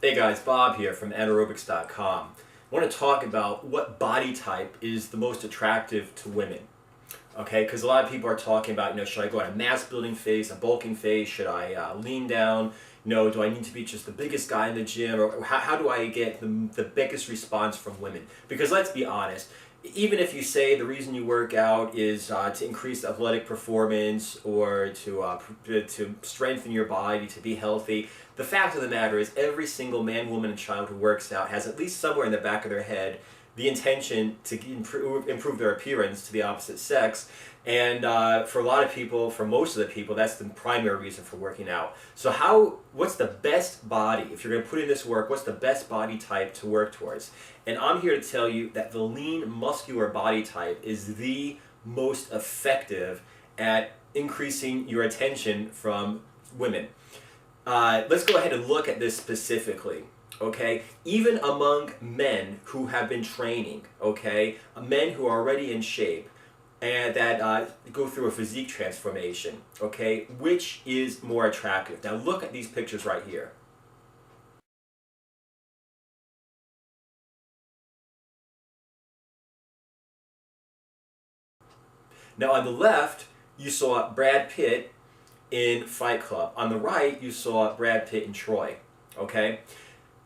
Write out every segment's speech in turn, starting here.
Hey guys, Bob here from anaerobics.com. I want to talk about what body type is the most attractive to women. Okay, because a lot of people are talking about, should I go on a mass building phase, a bulking phase, should I lean down, do I need to be just the biggest guy in the gym, or how do I get the biggest response from women? Because let's be honest, even if you say the reason you work out is to increase athletic performance or to strengthen your body, to be healthy, the fact of the matter is every single man, woman, and child who works out has at least somewhere in the back of their head the intention to improve their appearance to the opposite sex. And for a lot of people, for most of the people, that's the primary reason for working out. So what's the best body, if you're going to put in this work, what's the best body type to work towards? And I'm here to tell you that the lean, muscular body type is the most effective at increasing your attention from women. Let's go ahead and look at this specifically. Okay, even among men who have been training, okay, men who are already in shape and that go through a physique transformation, okay, which is more attractive? Now look at these pictures right here. Now on the left, you saw Brad Pitt in Fight Club. On the right, you saw Brad Pitt in Troy, okay?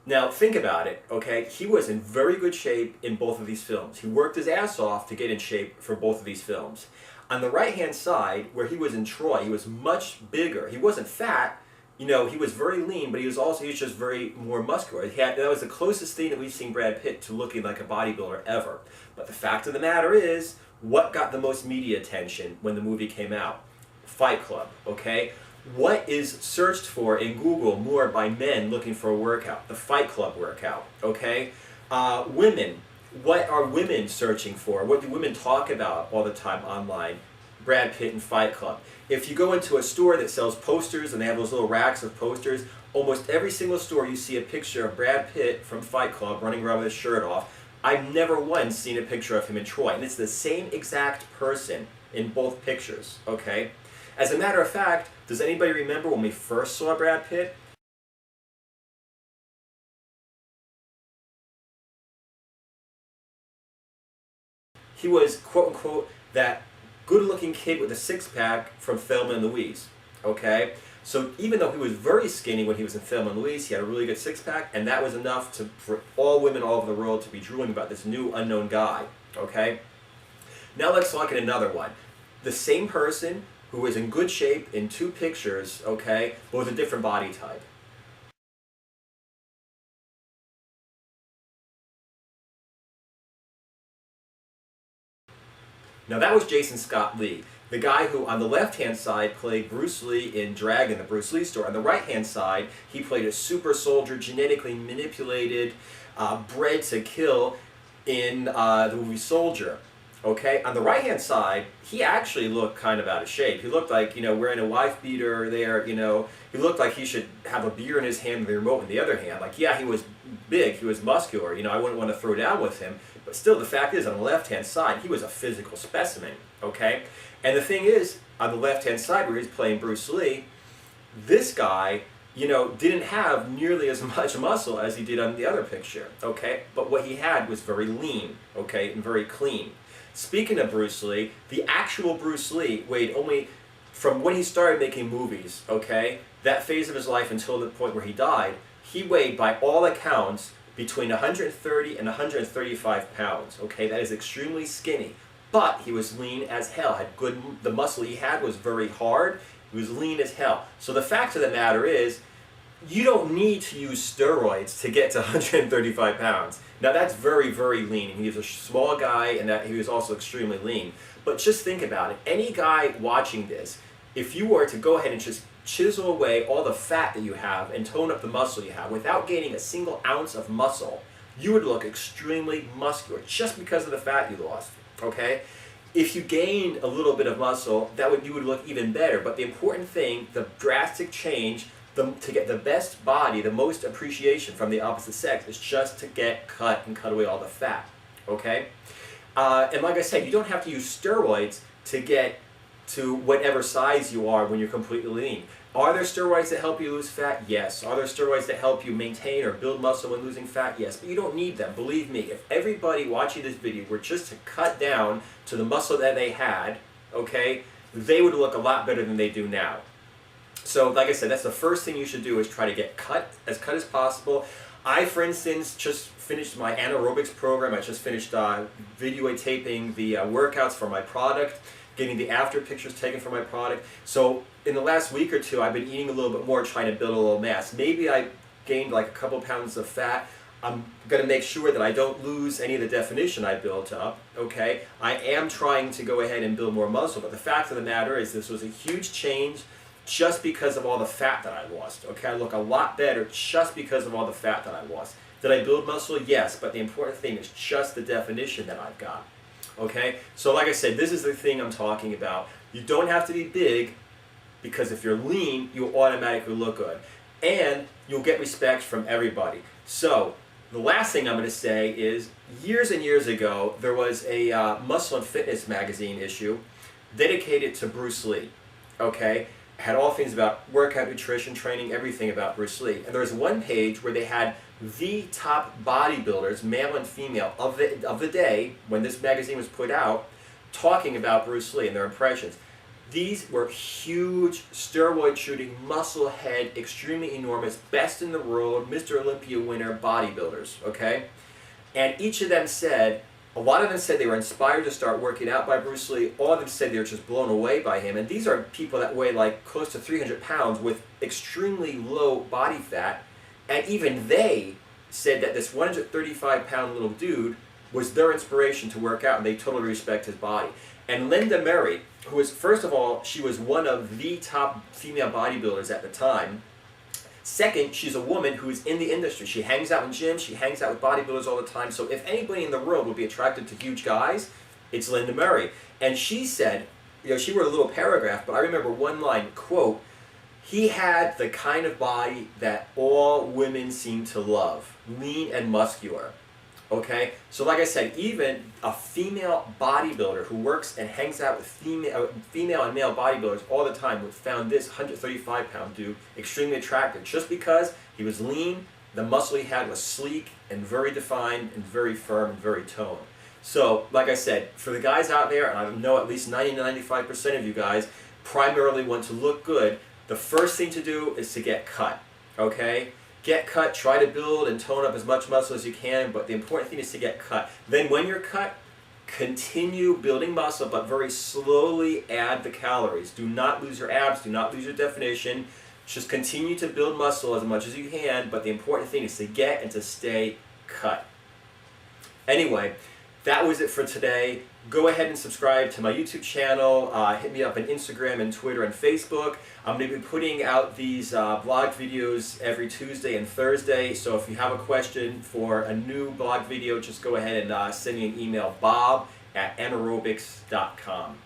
Now, think about it, okay? He was in very good shape in both of these films. He worked his ass off to get in shape for both of these films. On the right-hand side, where he was in Troy, he was much bigger. He wasn't fat, he was very lean, but he was just very more muscular. That was the closest thing that we've seen Brad Pitt to looking like a bodybuilder ever. But the fact of the matter is, what got the most media attention when the movie came out? Fight Club, okay? What is searched for in Google more by men looking for a workout? The Fight Club workout, okay? Women, what are women searching for? What do women talk about all the time online? Brad Pitt and Fight Club. If you go into a store that sells posters and they have those little racks of posters, almost every single store you see a picture of Brad Pitt from Fight Club running around with his shirt off. I've never once seen a picture of him in Troy, and it's the same exact person in both pictures, okay? As a matter of fact, does anybody remember when we first saw Brad Pitt? He was, quote-unquote, that good-looking kid with a six-pack from Thelma and Louise, okay? So even though he was very skinny when he was in Thelma and Louise, he had a really good six-pack, and that was enough for all women all over the world to be drooling about this new unknown guy, okay? Now let's look at another one. The same person who was in good shape in two pictures, okay, but with a different body type. Now that was Jason Scott Lee, the guy who on the left-hand side played Bruce Lee in Dragon, the Bruce Lee story. On the right-hand side, he played a super soldier, genetically manipulated, bred to kill in the movie Soldier. Okay, on the right-hand side, he actually looked kind of out of shape. He looked like, wearing a wife beater there, he looked like he should have a beer in his hand and the remote in the other hand. Like, yeah, he was big, he was muscular, I wouldn't want to throw down with him. But still, the fact is, on the left-hand side, he was a physical specimen, okay? And the thing is, on the left-hand side where he's playing Bruce Lee, this guy, didn't have nearly as much muscle as he did on the other picture, okay? But what he had was very lean, okay, and very clean. Speaking of Bruce Lee, the actual Bruce Lee weighed only, from when he started making movies, okay, that phase of his life until the point where he died, he weighed, by all accounts, between 130 and 135 pounds, okay? That is extremely skinny, but he was lean as hell, the muscle he had was very hard, he was lean as hell. So the fact of the matter is, you don't need to use steroids to get to 135 pounds. Now that's very, very lean. He was a small guy and that he was also extremely lean. But just think about it. Any guy watching this, if you were to go ahead and just chisel away all the fat that you have and tone up the muscle you have without gaining a single ounce of muscle, you would look extremely muscular just because of the fat you lost, okay? If you gained a little bit of muscle, you would look even better. But the important thing, the drastic change, to get the best body, the most appreciation from the opposite sex, is just to get cut and cut away all the fat, okay? And like I said, you don't have to use steroids to get to whatever size you are when you're completely lean. Are there steroids that help you lose fat? Yes. Are there steroids that help you maintain or build muscle when losing fat? Yes. But you don't need them. Believe me, if everybody watching this video were just to cut down to the muscle that they had, okay, they would look a lot better than they do now. So like I said, that's the first thing you should do, is try to get cut as possible. I, for instance, just finished my anaerobics program. I just finished videotaping the workouts for my product, getting the after pictures taken for my product. So in the last week or two, I've been eating a little bit more, trying to build a little mass. Maybe I gained like a couple pounds of fat. I'm going to make sure that I don't lose any of the definition I built up, okay? I am trying to go ahead and build more muscle, but the fact of the matter is this was a huge change just because of all the fat that I lost, okay? I look a lot better just because of all the fat that I lost. Did I build muscle? Yes, but the important thing is just the definition that I've got, okay? So like I said, this is the thing I'm talking about. You don't have to be big, because if you're lean, you'll automatically look good. And you'll get respect from everybody. So, the last thing I'm going to say is, years and years ago, there was a Muscle and Fitness magazine issue dedicated to Bruce Lee, okay? Had all things about workout, nutrition, training, everything about Bruce Lee. And there was one page where they had the top bodybuilders, male and female, of the day, when this magazine was put out, talking about Bruce Lee and their impressions. These were huge, steroid-shooting, muscle-head, extremely enormous, best in the world, Mr. Olympia winner bodybuilders, okay? And each of them said, a lot of them said they were inspired to start working out by Bruce Lee. All of them said they were just blown away by him. And these are people that weigh like close to 300 pounds with extremely low body fat. And even they said that this 135-pound little dude was their inspiration to work out, and they totally respect his body. And Linda Murray, who was, first of all, she was one of the top female bodybuilders at the time. Second, she's a woman who is in the industry. She hangs out in gyms, she hangs out with bodybuilders all the time. So if anybody in the world would be attracted to huge guys, it's Linda Murray. And she said, you know, she wrote a little paragraph, but I remember one line, quote, "He had the kind of body that all women seem to love, lean and muscular." Okay, so like I said, even a female bodybuilder who works and hangs out with female and male bodybuilders all the time would found this 135-pound dude extremely attractive, just because he was lean, the muscle he had was sleek and very defined and very firm and very toned. So, like I said, for the guys out there, and I know at least 90-95% of you guys primarily want to look good, the first thing to do is to get cut, okay? Get cut, try to build and tone up as much muscle as you can, but the important thing is to get cut. Then when you're cut, continue building muscle, but very slowly add the calories. Do not lose your abs, do not lose your definition. Just continue to build muscle as much as you can, but the important thing is to get and to stay cut. Anyway, that was it for today. Go ahead and subscribe to my YouTube channel. Hit me up on Instagram and Twitter and Facebook. I'm going to be putting out these blog videos every Tuesday and Thursday. So if you have a question for a new blog video, just go ahead and send me an email, bob@anaerobics.com.